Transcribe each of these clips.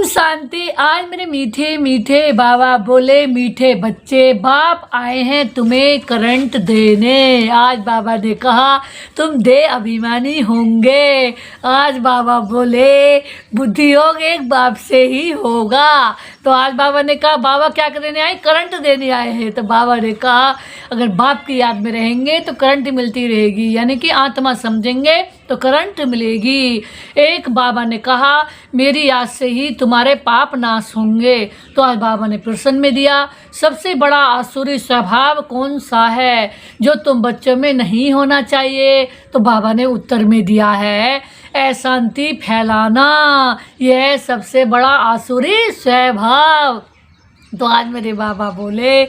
शांति। आज मेरे मीठे मीठे बाबा बोले, मीठे बच्चे, बाप आए हैं तुम्हें करंट देने। आज बाबा ने कहा तुम दे अभिमानी होंगे। आज बाबा बोले बुद्धि योग एक बाप से ही होगा। तो आज बाबा ने कहा बाबा क्या करने आए? करंट देने आए हैं। तो बाबा ने कहा अगर बाप की याद में रहेंगे तो करंट मिलती रहेगी, यानी कि आत्मा समझेंगे तो करंट मिलेगी। एक बाबा ने कहा मेरी याद से ही तुम्हारे पाप नाश होंगे। तो आज बाबा ने प्रश्न में दिया सबसे बड़ा आसुरी स्वभाव कौन सा है जो तुम बच्चों में नहीं होना चाहिए? तो बाबा ने उत्तर में दिया है अशांति फैलाना। यह सबसे बड़ा आसुरी स्वभाव। तो आज मेरे बाबा बोले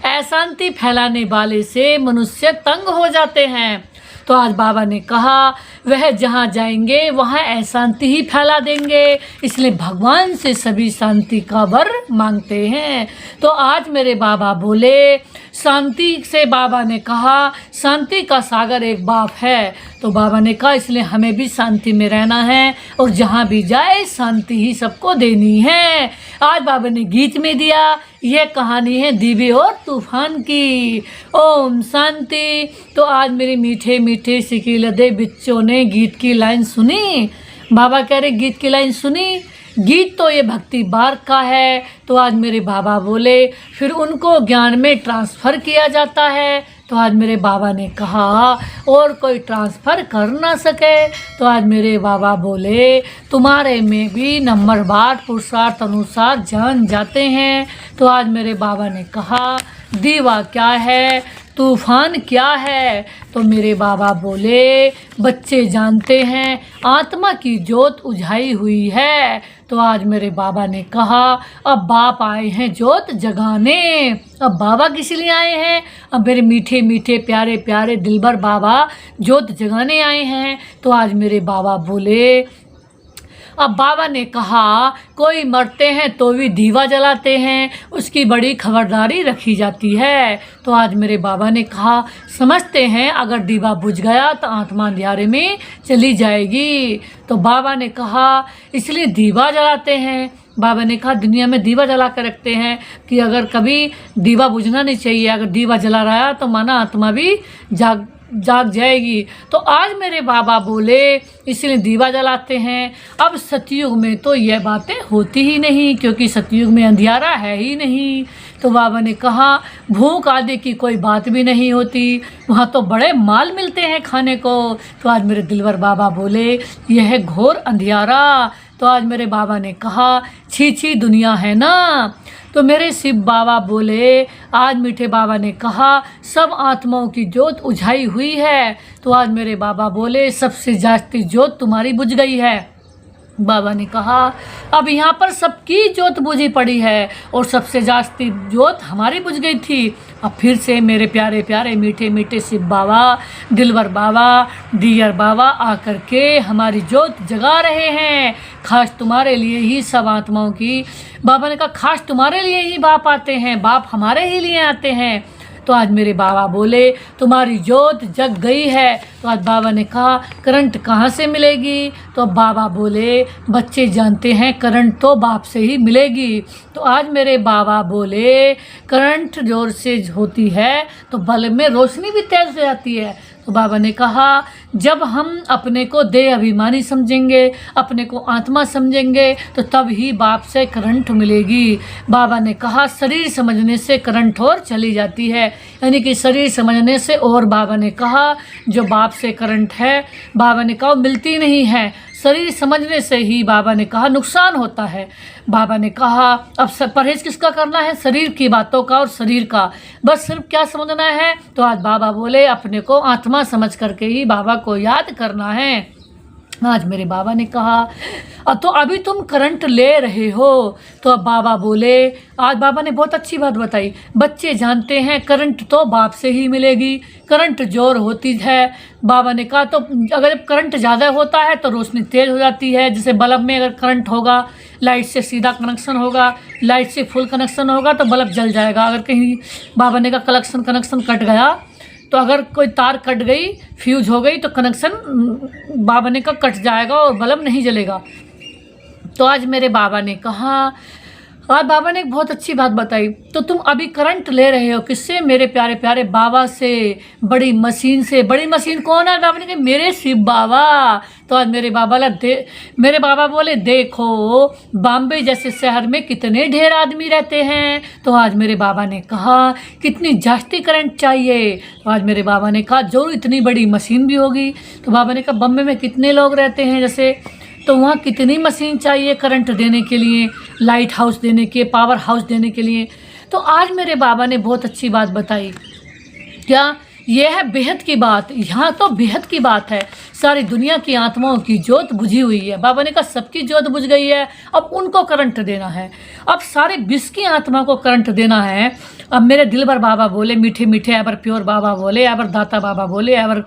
अशांति फैलाने वाले से मनुष्य तंग हो जाते हैं। तो आज बाबा ने कहा वह जहाँ जाएंगे वहाँ अशांति ही फैला देंगे, इसलिए भगवान से सभी शांति का वर मांगते हैं। तो आज मेरे बाबा बोले शांति से बाबा ने कहा शांति का सागर एक बाप है। तो बाबा ने कहा इसलिए हमें भी शांति में रहना है और जहाँ भी जाए शांति ही सबको देनी है। आज बाबा ने गीत में दिया, यह कहानी है दीवे और तूफान की। ओम शांति। तो आज मेरे मीठे मीठे सिकिलदे बच्चों ने गीत की लाइन सुनी। बाबा कह रहे गीत की लाइन सुनी, गीत तो ये भक्ति बार का है। तो आज मेरे बाबा बोले फिर उनको ज्ञान में ट्रांसफ़र किया जाता है। तो आज मेरे बाबा ने कहा और कोई ट्रांसफ़र कर ना सके। तो आज मेरे बाबा बोले तुम्हारे में भी नंबरवार पुरुषार्थ अनुसार जान जाते हैं। तो आज मेरे बाबा ने कहा दीवा क्या है, तूफान क्या है? तो मेरे बाबा बोले बच्चे जानते हैं आत्मा की जोत उझाई हुई है। तो आज मेरे बाबा ने कहा अब बाप आए हैं जोत जगाने। अब बाबा किस लिए आए हैं? अब मेरे मीठे मीठे प्यारे प्यारे दिलबर बाबा जोत जगाने आए हैं। तो आज मेरे बाबा बोले अब बाबा ने कहा कोई मरते हैं तो भी दीवा जलाते हैं, उसकी बड़ी खबरदारी रखी जाती है। तो आज मेरे बाबा ने कहा समझते हैं अगर दीवा बुझ गया तो आत्मा अंधियारे में चली जाएगी। तो बाबा ने कहा इसलिए दीवा जलाते हैं। बाबा ने कहा दुनिया में दीवा जला कर रखते हैं कि अगर कभी दीवा बुझना नहीं चाहिए, अगर दीवा जला रहा तो माना आत्मा भी जाग जाएगी। तो आज मेरे बाबा बोले इसलिए दीवा जलाते हैं। अब सतयुग में तो यह बातें होती ही नहीं क्योंकि सतयुग में अंधियारा है ही नहीं। तो बाबा ने कहा भूख आदि की कोई बात भी नहीं होती, वहाँ तो बड़े माल मिलते हैं खाने को। तो आज मेरे दिलवर बाबा बोले यह है घोर अंधियारा। तो आज मेरे बाबा ने कहा छी छी दुनिया है ना। तो मेरे शिव बाबा बोले आज मीठे बाबा ने कहा सब आत्माओं की जोत उझाई हुई है। तो आज मेरे बाबा बोले सबसे जास्ती जोत तुम्हारी बुझ गई है। बाबा ने कहा अब यहाँ पर सबकी जोत बुझी पड़ी है और सबसे जास्ती जोत हमारी बुझ गई थी। अब फिर से मेरे प्यारे प्यारे मीठे मीठे शिव बाबा दिलवर बाबा दियर बाबा आकर के हमारी जोत जगा रहे हैं। खास तुम्हारे लिए ही सब आत्माओं की। बाबा ने कहा खास तुम्हारे लिए ही बाप आते हैं, बाप हमारे ही लिए आते हैं। तो आज मेरे बाबा बोले तुम्हारी जोत जग गई है। तो आज बाबा ने कहा करंट कहाँ से मिलेगी? तो बाबा बोले बच्चे जानते हैं करंट तो बाप से ही मिलेगी। तो आज मेरे बाबा बोले करंट जोर से होती है तो बल्ब में रोशनी भी तेज हो जाती है। तो बाबा ने कहा जब हम अपने को देह अभिमानी समझेंगे, अपने को आत्मा समझेंगे तो तब ही बाप से करंट मिलेगी। बाबा ने कहा शरीर समझने से करंट और चली जाती है, यानी कि शरीर समझने से। और बाबा ने कहा जो बाप से करंट है बाबा ने कहा मिलती नहीं है, शरीर समझने से ही बाबा ने कहा नुकसान होता है। बाबा ने कहा अब परहेज किसका करना है? शरीर की बातों का और शरीर का, बस सिर्फ क्या समझना है? तो आज बाबा बोले अपने को आत्मा समझ करके ही बाबा को याद करना है। आज मेरे बाबा ने कहा तो अभी तुम करंट ले रहे हो। तो अब बाबा बोले आज बाबा ने बहुत अच्छी बात बताई, बच्चे जानते हैं करंट तो बाप से ही मिलेगी, करंट जोर होती है। बाबा ने कहा तो अगर करंट ज़्यादा होता है तो रोशनी तेज़ हो जाती है। जैसे बल्ब में अगर करंट होगा, लाइट से सीधा कनेक्शन होगा, लाइट से फुल कनेक्शन होगा तो बल्ब जल जाएगा। अगर कहीं बाबा ने कहा कनेक्शन कट गया तो अगर कोई तार कट गई, फ्यूज हो गई तो कनेक्शन बाबा ने कहा कट जाएगा और बल्ब नहीं जलेगा। तो आज मेरे बाबा ने कहा, और बाबा ने एक बहुत अच्छी बात बताई। तो तुम अभी करंट ले रहे हो किससे? मेरे प्यारे प्यारे बाबा से, बड़ी मशीन से। बड़ी मशीन कौन है? बाबा ने कहा मेरे शिव बाबा। तो आज मेरे बाबा बोले देखो बॉम्बे जैसे शहर में कितने ढेर आदमी रहते हैं। तो आज मेरे बाबा ने कहा कितनी जास्ती करंट चाहिए? तो आज मेरे बाबा ने कहा जरूर इतनी बड़ी मशीन भी होगी। तो बाबा ने कहा बॉम्बे में कितने लोग रहते हैं जैसे, तो वहाँ कितनी मशीन चाहिए करंट देने के लिए, लाइट हाउस देने के, पावर हाउस देने के लिए। तो आज मेरे बाबा ने बहुत अच्छी बात बताई। क्या यह है बेहद की बात? यहाँ तो बेहद की बात है। सारी दुनिया की आत्माओं की जोत बुझी हुई है। बाबा ने कहा सबकी जोत बुझ गई है, अब उनको करंट देना है। अब सारे विश्व की आत्मा को करंट देना है। अब मेरे दिलबर बाबा बोले, मीठे मीठे एवर प्योर बाबा बोले, एवर दाता बाबा बोले, एवर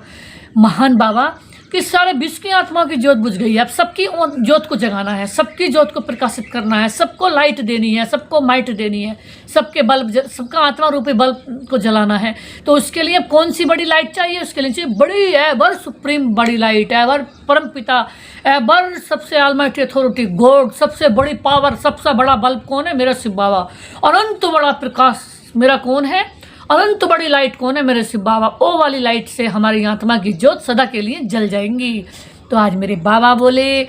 महान बाबा, कि सारे विश्व की आत्माओं की जोत बुझ गई है। अब सबकी जोत को जगाना है, सबकी जोत को प्रकाशित करना है, सबको लाइट देनी है, सबको माइट देनी है, सबके बल्ब, सबका आत्मा रूपी बल्ब को जलाना है। तो उसके लिए कौन सी बड़ी लाइट चाहिए? उसके लिए चाहिए बड़ी एवर सुप्रीम बड़ी लाइट, एवर परम पिता, एवर सबसे ऑलमाइटी अथॉरिटी गॉड, सबसे बड़ी पावर, सबसे बड़ा बल्ब कौन है? मेरा शिव बाबा। अनंत बड़ा प्रकाश मेरा कौन है? अनंत बड़ी लाइट कौन है? मेरे शिव बाबा। ओ वाली लाइट से हमारी आत्मा की जोत सदा के लिए जल जाएंगी। तो आज मेरे बाबा बोले,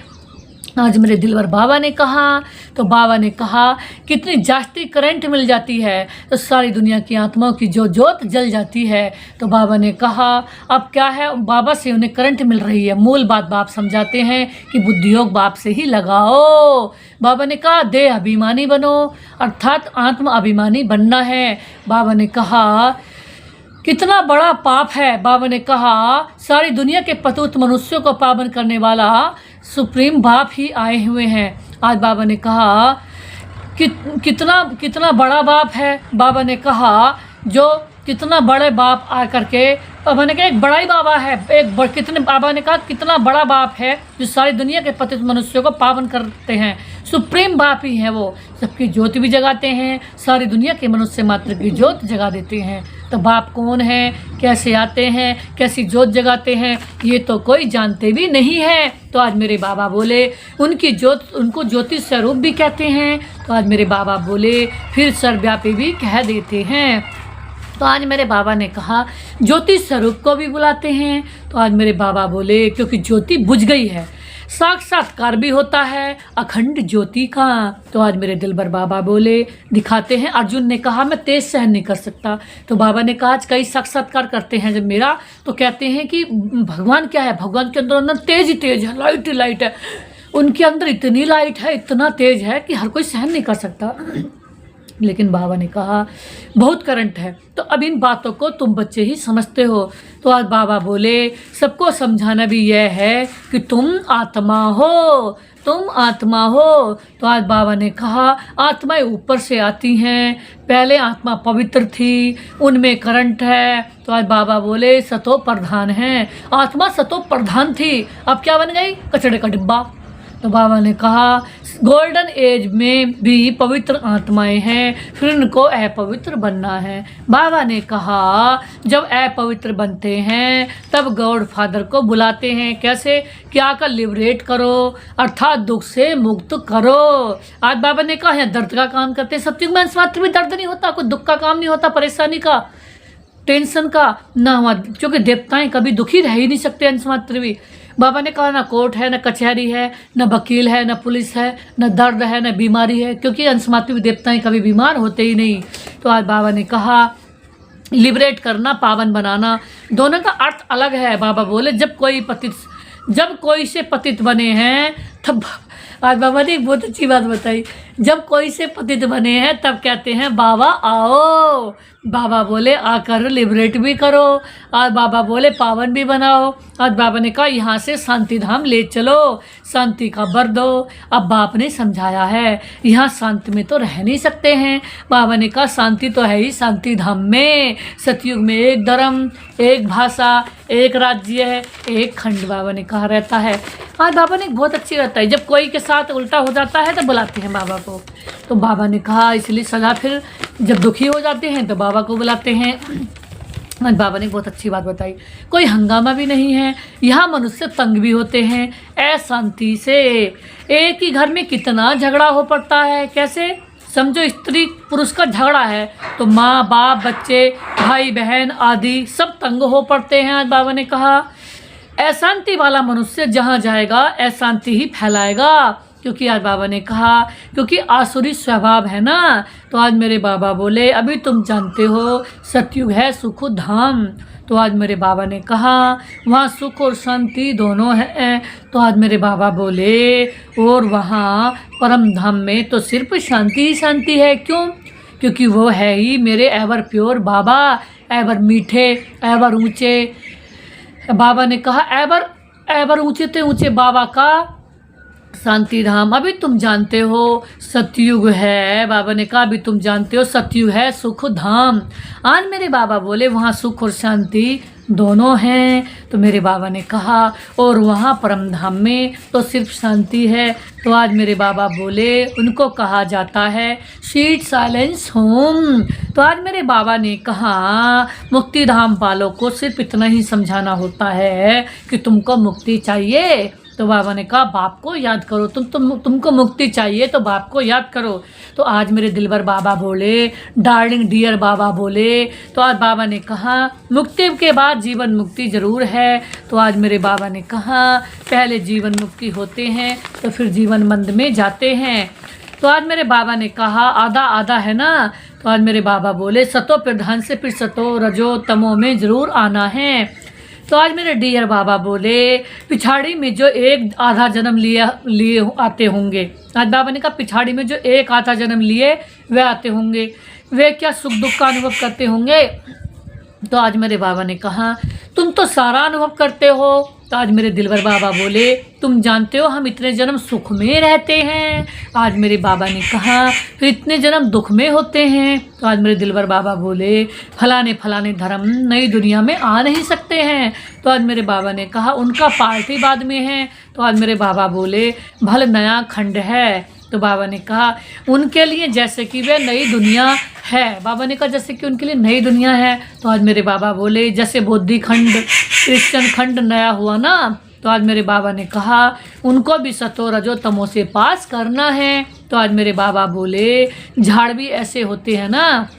आज मेरे दिलवर बाबा ने कहा, तो बाबा ने कहा कितनी जास्ती करंट मिल जाती है तो सारी दुनिया की आत्माओं की जो जोत जल जाती है। तो बाबा ने कहा अब क्या है, बाबा से उन्हें करंट मिल रही है। मूल बात बाप समझाते हैं कि बुद्धियोग बाप से ही लगाओ। बाबा ने कहा देह अभिमानी बनो, अर्थात आत्म अभिमानी बनना है। बाबा ने कहा कितना बड़ा पाप है। बाबा ने कहा सारी दुनिया के पतित मनुष्यों को पावन करने वाला सुप्रीम बाप ही आए हुए हैं। आज बाबा ने कहा कि कितना बड़ा बाप है। बाबा ने कहा जो कितना बड़े बाप आ करके, बाबा ने कहा एक बड़ा ही बाबा है, बाबा ने कहा कितना बड़ा बाप है जो सारी दुनिया के पतित मनुष्यों को पावन करते हैं। सुप्रीम बाप ही है वो, सबकी ज्योति भी जगाते हैं, सारी दुनिया के मनुष्य मात्र की ज्योत जगा देते हैं। तो बाप कौन है, कैसे आते हैं, कैसी ज्योत जगाते हैं, ये तो कोई जानते भी नहीं है। तो आज मेरे बाबा बोले उनकी ज्योत, उनको ज्योति स्वरूप भी कहते हैं। तो आज मेरे बाबा बोले फिर सर्वव्यापी भी कह देते हैं। तो आज मेरे बाबा ने कहा ज्योति स्वरूप को भी बुलाते हैं। तो आज मेरे बाबा बोले क्योंकि ज्योति बुझ गई है, साक्षात्कार भी होता है अखंड ज्योति का। तो आज मेरे दिलबर बाबा बोले दिखाते हैं। अर्जुन ने कहा मैं तेज सहन नहीं कर सकता। तो बाबा ने कहा आज कई साक्षात्कार करते हैं जब मेरा, तो कहते हैं कि भगवान क्या है, भगवान के अंदर तेज ही तेज है, लाइट ही लाइट है। उनके अंदर इतनी लाइट है, इतना तेज है कि हर कोई सहन नहीं कर सकता। लेकिन बाबा ने कहा बहुत करंट है। तो अब इन बातों को तुम बच्चे ही समझते हो। तो आज बाबा बोले सबको समझाना भी यह है कि तुम आत्मा हो, तुम आत्मा हो। तो आज बाबा ने कहा आत्माएं ऊपर से आती हैं, पहले आत्मा पवित्र थी, उनमें करंट है। तो आज बाबा बोले सतो प्रधान है, आत्मा सतो प्रधान थी, अब क्या बन गई, कचड़े का डिब्बा। तो बाबा ने कहा गोल्डन एज में भी पवित्र आत्माएं हैं, फिर उनको अपवित्र बनना है। बाबा ने कहा जब अपवित्र बनते हैं तब गॉड फादर को बुलाते हैं, कैसे, क्या कर लिबरेट करो, अर्थात दुख से मुक्त करो। आज बाबा ने कहा यहाँ दर्द का काम करते हैं। सत्युग में अंश मात्र भी दर्द नहीं होता, कोई दुख का काम नहीं होता, परेशानी का, टेंशन का ना हुआ, क्योंकि देवताएं कभी दुखी रह ही नहीं सकते अंश मात्र भी। बाबा ने कहा ना कोर्ट है, ना कचहरी है, ना वकील है, ना पुलिस है, ना दर्द है, ना बीमारी है, क्योंकि अंशमात्री देवताएं कभी बीमार होते ही नहीं। तो आज बाबा ने कहा लिबरेट करना, पावन बनाना, दोनों का अर्थ अलग है। बाबा बोले जब कोई से पतित बने हैं तब, आज बाबा ने एक बहुत अच्छी बात बताई, जब कोई से पतित बने हैं तब कहते हैं बाबा आओ। बाबा बोले आकर लिबरेट भी करो, और बाबा बोले पावन भी बनाओ। आज बाबा ने कहा यहाँ से शांति धाम ले चलो, शांति का वर दो। अब बाप ने समझाया है यहाँ शांति में तो रह नहीं सकते हैं। बाबा ने कहा शांति तो है ही शांति धाम में, सतयुग में एक धर्म, एक भाषा, एक राज्य है, एक खंड बाबा ने कहा रहता है। आज बाबा ने बहुत अच्छी रहता है, जब कोई के साथ उल्टा हो जाता है तो बुलाते हैं बाबा को। तो बाबा ने कहा इसलिए सदा, फिर जब दुखी हो जाते हैं तो बाबा को बुलाते हैं। आज बाबा ने बहुत अच्छी बात बताई, कोई हंगामा भी नहीं है, यहाँ मनुष्य तंग भी होते हैं अशांति से। एक ही घर में कितना झगड़ा हो पड़ता है, कैसे समझो, स्त्री पुरुष का झगड़ा है तो माँ बाप बच्चे भाई बहन आदि सब तंग हो पड़ते हैं। आज बाबा ने कहा अशांति वाला मनुष्य जहाँ जाएगा अशांति ही फैलाएगा, क्योंकि आज बाबा ने कहा क्योंकि आसुरी स्वभाव है ना। तो आज मेरे बाबा बोले अभी तुम जानते हो सतयुग है सुख धाम। तो आज मेरे बाबा ने कहा वहाँ सुख और शांति दोनों है। तो आज मेरे बाबा बोले और वहाँ परम धाम में तो सिर्फ शांति ही शांति है। क्यों? क्योंकि वो है ही मेरे एवर प्योर बाबा, एवर मीठे, एवर ऊँचे। बाबा ने कहा एवर एवर ऊँचे ते ऊँचे बाबा का शांति धाम। अभी तुम जानते हो सतयुग है, बाबा ने कहा अभी तुम जानते हो सतयुग है सुख धाम। आज मेरे बाबा बोले वहाँ सुख और शांति दोनों हैं। तो मेरे बाबा ने कहा और वहाँ परम धाम में तो सिर्फ शांति है। तो आज मेरे बाबा बोले उनको कहा जाता है स्वीट साइलेंस होम। तो आज मेरे बाबा ने कहा मुक्ति धाम वालों को सिर्फ इतना ही समझाना होता है कि तुमको मुक्ति चाहिए तो बाबा ने कहा बाप को याद करो, तुमको मुक्ति चाहिए तो बाप को याद करो। तो आज मेरे दिलबर बाबा बोले, डार्लिंग डियर बाबा बोले। तो आज बाबा ने कहा मुक्ति के बाद जीवन मुक्ति ज़रूर है। तो आज मेरे बाबा ने कहा पहले जीवन मुक्ति होते हैं तो फिर जीवन मंद में जाते हैं। तो आज मेरे बाबा ने कहा आधा आधा है ना। तो आज मेरे बाबा बोले सतो प्रधान से फिर सतो रजो तमो में ज़रूर आना है। तो आज मेरे डियर बाबा बोले पिछाड़ी में जो एक आधा जन्म लिए आते होंगे। आज बाबा ने कहा पिछाड़ी में जो एक आधा जन्म लिए वे आते होंगे, वे क्या सुख दुख का अनुभव करते होंगे। तो आज मेरे बाबा ने कहा तुम तो सारा अनुभव करते हो। तो आज मेरे दिलवर बाबा बोले तुम जानते हो हम इतने जन्म सुख में रहते हैं। आज मेरे बाबा ने कहा फिर इतने जन्म दुख में होते हैं। तो आज मेरे दिलवर बाबा बोले फलाने फलाने धर्म नई दुनिया में आ नहीं सकते हैं। तो आज मेरे बाबा ने कहा उनका पार्टी बाद में है। तो आज मेरे बाबा बोले भल नया खंड है। तो बाबा ने कहा उनके लिए जैसे कि वे नई दुनिया है। बाबा ने कहा जैसे कि उनके लिए नई दुनिया है। तो आज मेरे बाबा बोले जैसे बौद्धी खंड क्रिश्चियन खंड नया हुआ ना। तो आज मेरे बाबा ने कहा उनको भी सतो रजो तमो से पास करना है। तो आज मेरे बाबा बोले झाड़ भी ऐसे होते हैं ना।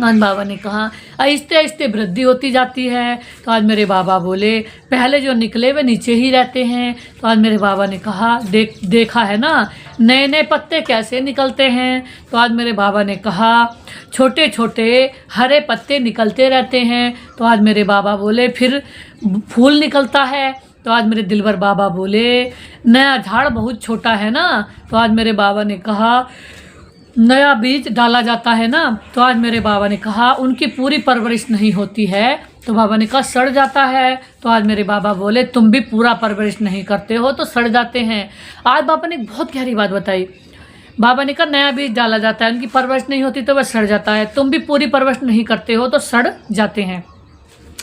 आज बाबा ने कहा आहिस्ते आहिस्ते वृद्धि होती जाती है। तो आज मेरे बाबा बोले पहले जो निकले वे नीचे ही रहते हैं। तो आज मेरे बाबा ने कहा देखा है ना नए नए पत्ते कैसे निकलते हैं। तो आज मेरे बाबा ने कहा छोटे छोटे हरे पत्ते निकलते रहते हैं। तो आज मेरे बाबा बोले फिर फूल निकलता है। तो आज मेरे दिलबर बाबा बोले नया झाड़ बहुत छोटा है ना। तो आज मेरे बाबा ने कहा नया बीज डाला जाता है ना। तो आज मेरे बाबा ने कहा उनकी पूरी परवरिश नहीं होती है। तो बाबा ने कहा सड़ जाता है। तो आज मेरे बाबा बोले तुम भी पूरा परवरिश नहीं करते हो तो सड़ जाते हैं। आज बाबा ने बहुत गहरी बात बताई। बाबा ने कहा नया बीज डाला जाता है, उनकी परवरिश नहीं होती तो वह सड़ जाता है, तुम भी पूरी परवरिश नहीं करते हो तो सड़ जाते हैं।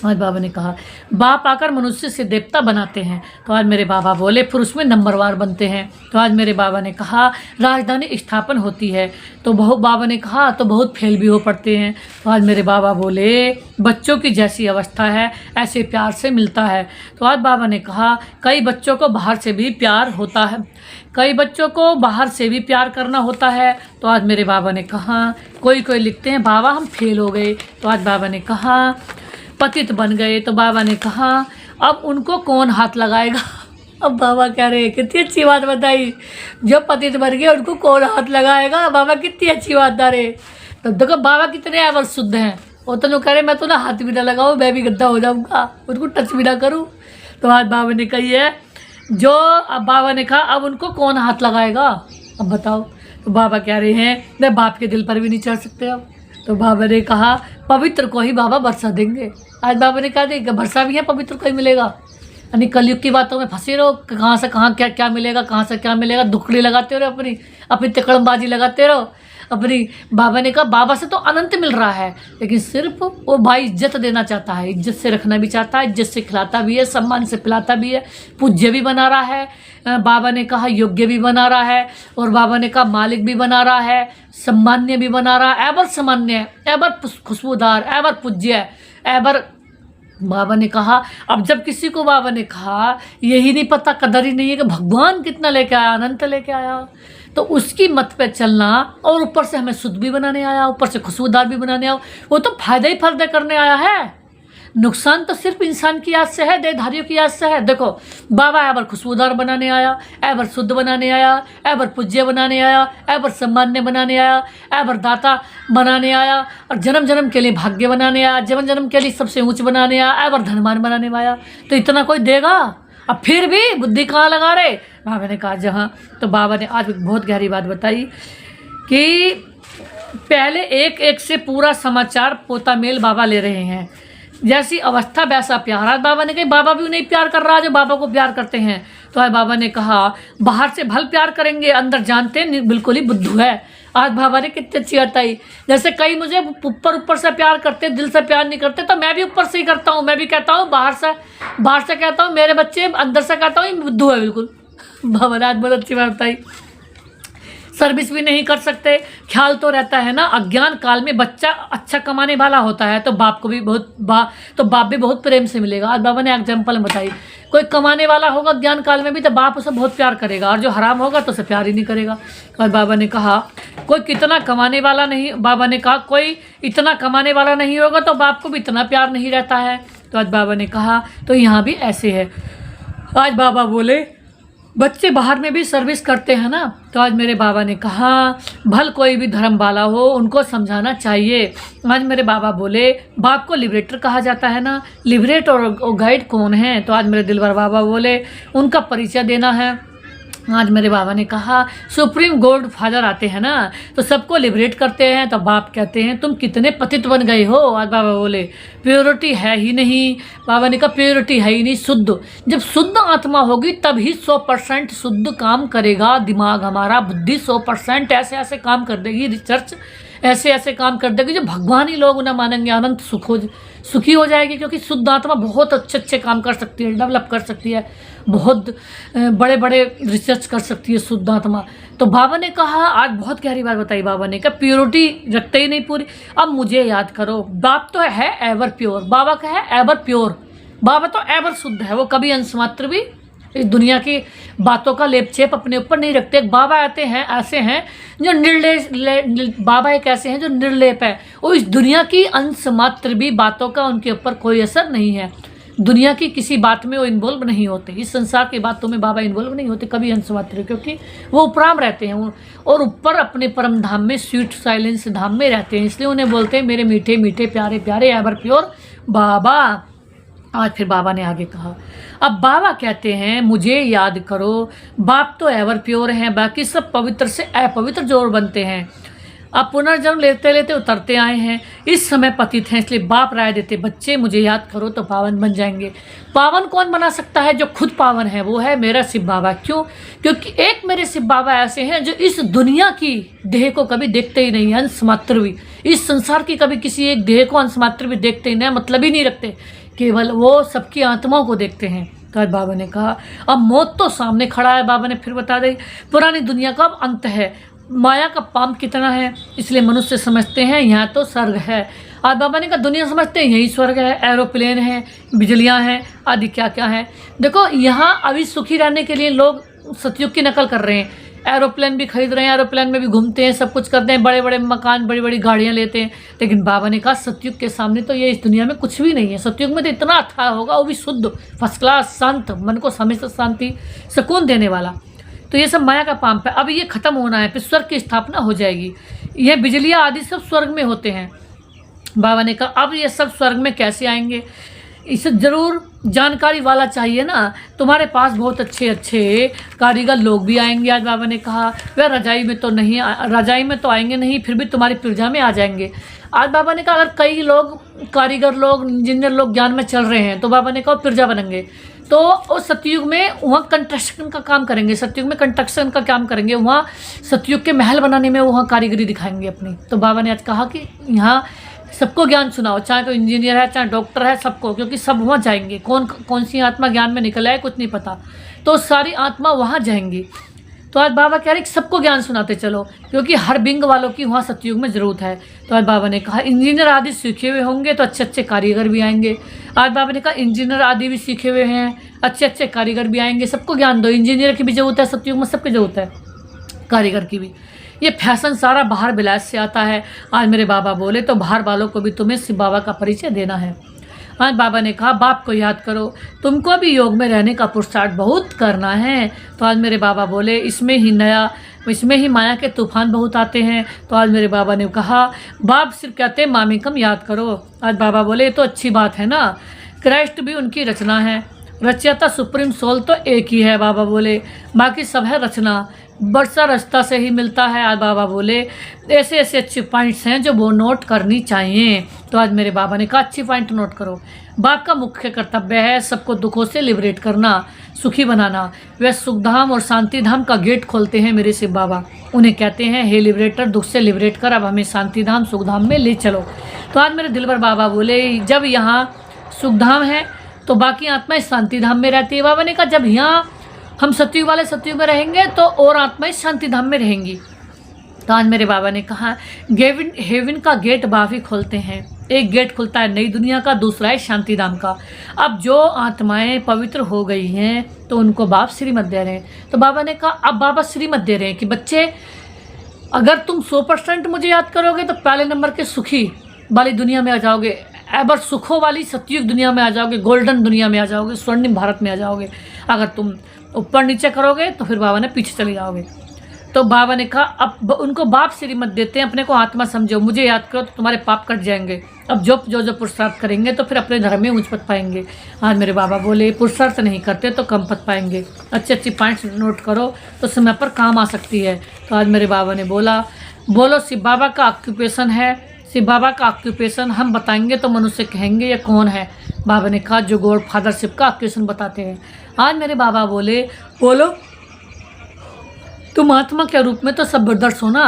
आज बाबा ने कहा बाप आकर मनुष्य से देवता बनाते हैं। तो आज मेरे बाबा बोले फिर उसमें नंबरवार बनते हैं। तो आज मेरे बाबा ने कहा राजधानी स्थापन होती है। तो बाबा ने कहा तो बहुत फेल भी हो पड़ते हैं। तो आज मेरे बाबा बोले बच्चों की जैसी अवस्था है ऐसे प्यार से मिलता है। तो आज बाबा ने कहा कई बच्चों को बाहर से भी प्यार होता है, कई बच्चों को बाहर से भी प्यार करना होता है। तो आज मेरे बाबा ने कहा कोई लिखते हैं बाबा हम फेल हो गए। तो आज बाबा ने कहा पतित बन गए। तो बाबा ने कहा अब उनको कौन हाथ लगाएगा। अब बाबा कह रहे कितनी अच्छी बात बताई, जो पतित बन गए उनको कौन हाथ लगाएगा। बाबा कितनी अच्छी बात बता रहे। तो देखो बाबा कितने एवर शुद्ध हैं। वो तो कह रहे मैं तो ना हाथ भी ना लगाऊँ, मैं भी गद्दा हो जाऊँगा, उनको टच भी ना करूँ। तो आज बाबा ने कही है जो अब बाबा ने कहा अब उनको कौन हाथ लगाएगा। अब बताओ। तो बाबा कह रहे हैं मैं बाप के दिल पर भी नहीं चढ़ सकते अब। तो बाबा ने कहा पवित्र को ही बाबा बरसा देंगे। आज बाबा ने कहा देगा बरसा भी है पवित्र को ही मिलेगा। यानी कलयुग की बातों में फंसे रहो, कहाँ से कहाँ क्या क्या मिलेगा, कहाँ से क्या मिलेगा, दुखड़ी लगाते रहो, अपनी तिकड़मबाजी लगाते रहो अपनी। बाबा ने कहा बाबा से तो अनंत मिल रहा है, लेकिन सिर्फ वो भाई इज्जत देना चाहता है, इज्जत से रखना भी चाहता है, इज्जत से खिलाता भी है, सम्मान से पिलाता भी है, पूज्य भी बना रहा है। बाबा ने कहा योग्य भी बना रहा है, और बाबा ने कहा मालिक भी बना रहा है, सम्मान्य भी बना रहा है, एवर सामान्य, एवर खुशबूदार, एवर पूज्य, एबर बाबा ने कहा, अब जब किसी को बाबा ने कहा यही नहीं पता, कदर ही नहीं है कि भगवान कितना लेके आया, अनंत लेके आया, तो उसकी मत पे चलना और ऊपर से हमें शुद्ध भी बनाने आया, ऊपर से खुशबूदार भी बनाने आया, वो तो फायदा ही फायदा करने आया है। नुकसान तो सिर्फ इंसान की याद से है, देहधारियों की याद से है। देखो बाबा एबर खुशबूदार बनाने आया, एबर शुद्ध बनाने आया, एबर पूज्य बनाने आया, एबर सम्मान्य बनाने आया, एबर दाता बनाने आया, और जन्म जन्म के लिए भाग्य बनाने आया, जन्म जन्म के लिए सबसे ऊंच बनाने आया, एबर धनवान बनाने आया। तो इतना कोई देगा? अब फिर भी बुद्धि कहाँ लगा रहे? बाबा ने कहा जहाँ। तो बाबा ने आज बहुत गहरी बात बताई कि पहले एक एक से पूरा समाचार पोता मेल बाबा ले रहे हैं, जैसी अवस्था वैसा प्यार। आज बाबा ने कहा बाबा भी उन्हें प्यार कर रहा है जो बाबा को प्यार करते हैं। तो आज बाबा ने कहा बाहर से भल प्यार करेंगे, अंदर जानते हैं बिल्कुल ही बुद्धू है। आज बाबा ने कितनी अच्छी बात आई, जैसे कई मुझे ऊपर से प्यार करते, दिल से प्यार नहीं करते, तो मैं भी ऊपर से ही करता हूँ। मैं भी कहता हूँ बाहर से कहता हूँ मेरे बच्चे, अंदर से कहता हूँ बुद्धू है बिल्कुल। बाबा ने आज बहुत अच्छी बात बताई। सर्विस भी नहीं कर सकते, ख्याल तो रहता है ना। अज्ञान काल में बच्चा अच्छा कमाने वाला होता है तो बाप को भी बाप भी बहुत प्रेम से मिलेगा। आज बाबा ने एग्जाम्पल बताई, कोई कमाने वाला होगा ज्ञान काल में भी तो बाप उसे बहुत प्यार करेगा, और जो हराम होगा तो उसे प्यार ही नहीं करेगा। और बाबा ने कहा कोई कितना कमाने वाला नहीं, बाबा ने कहा कोई इतना कमाने वाला नहीं होगा तो बाप को भी इतना प्यार नहीं रहता है। तो आज बाबा ने कहा तो यहाँ भी ऐसे है। आज बाबा बोले बच्चे बाहर में भी सर्विस करते हैं ना, तो आज मेरे बाबा ने कहा भल कोई भी धर्म वाला हो उनको समझाना चाहिए। आज मेरे बाबा बोले बाप को लिबरेटर कहा जाता है ना, लिबरेट और गाइड कौन है? तो आज मेरे दिलवर बाबा बोले उनका परिचय देना है। आज मेरे बाबा ने कहा सुप्रीम गॉड फादर आते हैं ना तो सबको लिबरेट करते हैं, तो बाप कहते हैं तुम कितने पतित बन गए हो। आज बाबा बोले प्योरिटी है ही नहीं। बाबा ने कहा प्योरिटी है ही नहीं, शुद्ध। जब शुद्ध आत्मा होगी तभी 100% शुद्ध काम करेगा दिमाग हमारा, बुद्धि 100% ऐसे ऐसे काम कर देगी, रिसर्च ऐसे ऐसे काम कर देगी जो भगवान ही लोग उन्हें मानेंगे, अनंत सुखी हो जाएगी। क्योंकि शुद्ध आत्मा बहुत अच्छे अच्छे काम कर सकती है, डेवलप कर सकती है, बहुत बड़े बड़े रिसर्च कर सकती है शुद्ध आत्मा। तो बाबा ने कहा आज बहुत गहरी बात बताई। बाबा ने कहा प्योरिटी रखते ही नहीं पूरी। अब मुझे याद करो, बाप तो है एवर प्योर, बाबा का है एवर प्योर। बाबा तो एवर शुद्ध है, वो कभी अंश मात्र भी इस दुनिया की बातों का लेप छेप अपने ऊपर नहीं रखते। बाबा आते हैं ऐसे हैं जो बाबा एक ऐसे हैं जो निर्लेप है, वो इस दुनिया की अंश मात्र भी बातों का उनके ऊपर कोई असर नहीं है। दुनिया की किसी बात में वो इन्वॉल्व नहीं होते, इस संसार की बातों में बाबा इन्वॉल्व नहीं होते कभी अंश मात्र, क्योंकि वो उपराम रहते हैं और ऊपर अपने परम धाम में स्वीट साइलेंस धाम में रहते हैं। इसलिए उन्हें बोलते हैं मेरे मीठे मीठे प्यारे प्यारे एवर प्योर बाबा। आज फिर बाबा ने आगे कहा, अब बाबा कहते हैं मुझे याद करो, बाप तो एवर प्योर हैं, बाकी सब पवित्र से अपवित्र जोड़ बनते हैं। अब पुनर्जन्म लेते लेते उतरते आए हैं, इस समय पतित हैं, इसलिए बाप राय देते बच्चे मुझे याद करो तो पावन बन जाएंगे। पावन कौन बना सकता है? जो खुद पावन है, वो है मेरा शिव बाबा। क्यों? क्योंकि एक मेरे शिव बाबा ऐसे हैं जो इस दुनिया की देह को कभी देखते ही नहीं, अंश मात्र भी, इस संसार की कभी किसी एक देह को अंश मात्र भी देखते ही नहीं, मतलब ही नहीं रखते, केवल वो सबकी आत्माओं को देखते हैं। तो आज बाबा ने कहा अब मौत तो सामने खड़ा है। बाबा ने फिर बता दी पुरानी दुनिया का अब अंत है, माया का पाप कितना है, इसलिए मनुष्य समझते हैं यहाँ तो स्वर्ग है। आज बाबा ने कहा दुनिया समझते हैं यही स्वर्ग है, एरोप्लेन है, बिजलियाँ हैं, आदि क्या क्या है। देखो यहाँ अभी सुखी रहने के लिए लोग सतयुग की नकल कर रहे हैं, एरोप्लेन भी खरीद रहे हैं, एरोप्लेन में भी घूमते हैं, सब कुछ करते हैं, बड़े बड़े मकान, बड़ी बड़ी गाड़ियाँ लेते हैं। लेकिन बाबा ने कहा सतयुग के सामने तो ये इस दुनिया में कुछ भी नहीं है। सतयुग में तो इतना अच्छा होगा, वो भी शुद्ध, फर्स्ट क्लास, शांत, मन को हमेशा शांति सुकून देने वाला। तो ये सब माया का पाप है, अब ये खत्म होना है, फिर स्वर्ग की स्थापना हो जाएगी। ये बिजलियाँ आदि सब स्वर्ग में होते हैं। बाबा ने कहा अब ये सब स्वर्ग में कैसे आएंगे, इसे ज़रूर जानकारी वाला चाहिए ना। तुम्हारे पास बहुत अच्छे अच्छे कारीगर लोग भी आएंगे। आज बाबा ने कहा वह रजाई में तो नहीं, रजाई में तो आएंगे नहीं, फिर भी तुम्हारी प्रजा में आ जाएंगे। आज बाबा ने कहा अगर कई लोग, कारीगर लोग, इंजीनियर लोग ज्ञान में चल रहे हैं तो बाबा ने कहा प्रजा बनेंगे, तो उस सतयुग में वहाँ कंस्ट्रक्शन का काम करेंगे, सतयुग में कंस्ट्रक्शन का काम करेंगे, वहाँ सतयुग के महल बनाने में वहाँ कारीगरी दिखाएंगे अपनी। तो बाबा ने आज कहा कि यहाँ सबको ज्ञान सुनाओ, चाहे कोई इंजीनियर है, चाहे डॉक्टर है, सबको, क्योंकि सब वहाँ जाएंगे। कौन सी आत्मा ज्ञान में निकल आए कुछ नहीं पता, तो सारी आत्मा वहाँ जाएंगी। तो आज बाबा कह रहे कि सबको ज्ञान सुनाते चलो, क्योंकि हर बिंग वालों की वहाँ सतयुग में ज़रूरत है। तो आज बाबा ने कहा इंजीनियर आदि सीखे हुए होंगे तो अच्छे अच्छे कारीगर भी आएंगे। आज बाबा ने कहा इंजीनियर आदि भी सीखे हुए हैं, अच्छे अच्छे कारीगर भी आएंगे, सबको ज्ञान दो। इंजीनियर की भी ज़रूरत है सतयुग में, सबकी ज़रूरत है, कारीगर की भी। ये फैशन सारा बाहर विलायत से आता है। आज मेरे बाबा बोले तो बाहर वालों को भी तुम्हें शिव बाबा का परिचय देना है। आज बाबा ने कहा बाप को याद करो, तुमको भी योग में रहने का पुरुषार्थ बहुत करना है। तो आज मेरे बाबा बोले इसमें ही माया के तूफान बहुत आते हैं। तो आज मेरे बाबा ने कहा बाप सिर्फ कहते हैं मामिकम याद करो। आज बाबा बोले ये तो अच्छी बात है ना, क्राइस्ट भी उनकी रचना है, रचयिता सुप्रीम सोल तो एक ही है। बाबा बोले बाकी सब है रचना, बरसा रचता से ही मिलता है। आज बाबा बोले ऐसे ऐसे अच्छे पॉइंट्स हैं जो वो नोट करनी चाहिए। तो आज मेरे बाबा ने कहा अच्छी पॉइंट नोट करो। बाप का मुख्य कर्तव्य है सबको दुखों से लिबरेट करना, सुखी बनाना। वह सुखधाम और शांति धाम का गेट खोलते हैं मेरे शिव बाबा। उन्हें कहते हैं हे लिबरेटर, दुख से लिबरेट कर अब हमें शांति धाम सुखधाम में ले चलो। तो आज मेरे दिलबर बाबा बोले जब यहाँ सुखधाम है तो बाकी आत्माएं शांति धाम में रहती है। बाबा ने कहा जब यहाँ हम सतयुग वाले सतयुग में रहेंगे तो और आत्माएं शांति धाम में रहेंगी। तो आज मेरे बाबा ने कहा हेवन का गेट बाप ही खोलते हैं। एक गेट खुलता है नई दुनिया का, दूसरा है शांति धाम का। अब जो आत्माएं पवित्र हो गई हैं तो उनको बाप श्रीमत दे रहे हैं। तो बाबा ने कहा अब बाबा श्रीमत दे रहे हैं कि बच्चे अगर तुम 100% मुझे याद करोगे तो पहले नंबर के सुखी वाली दुनिया में आ जाओगे, एबर सुखों वाली सतयुग दुनिया में आ जाओगे, गोल्डन दुनिया में आ जाओगे, स्वर्णिम भारत में आ जाओगे। अगर तुम ऊपर नीचे करोगे तो फिर बाबा ने पीछे चले जाओगे। तो बाबा ने कहा अब उनको बाप श्रीमत देते हैं, अपने को आत्मा समझो, मुझे याद करो तो तुम्हारे पाप कट जाएंगे। अब जो पुरुषार्थ करेंगे तो फिर अपने धर्म में ऊंच पद पाएंगे। आज मेरे बाबा बोले पुरुषार्थ नहीं करते तो कम पद पाएंगे, अच्छी अच्छी पॉइंट्स नोट करो तो समय पर काम आ सकती है। तो आज मेरे बाबा ने बोला बोलो शिव बाबा का ऑक्यूपेशन है, शिव बाबा का ऑक्यूपेशन हम बताएंगे तो मनुष्य कहेंगे ये कौन है। बाबा ने कहा जो गॉड फादर शिव का ऑक्यूपेशन बताते हैं। आज मेरे बाबा बोले बोलो तुम आत्मा के रूप में तो सब ब्रदर्स हो ना।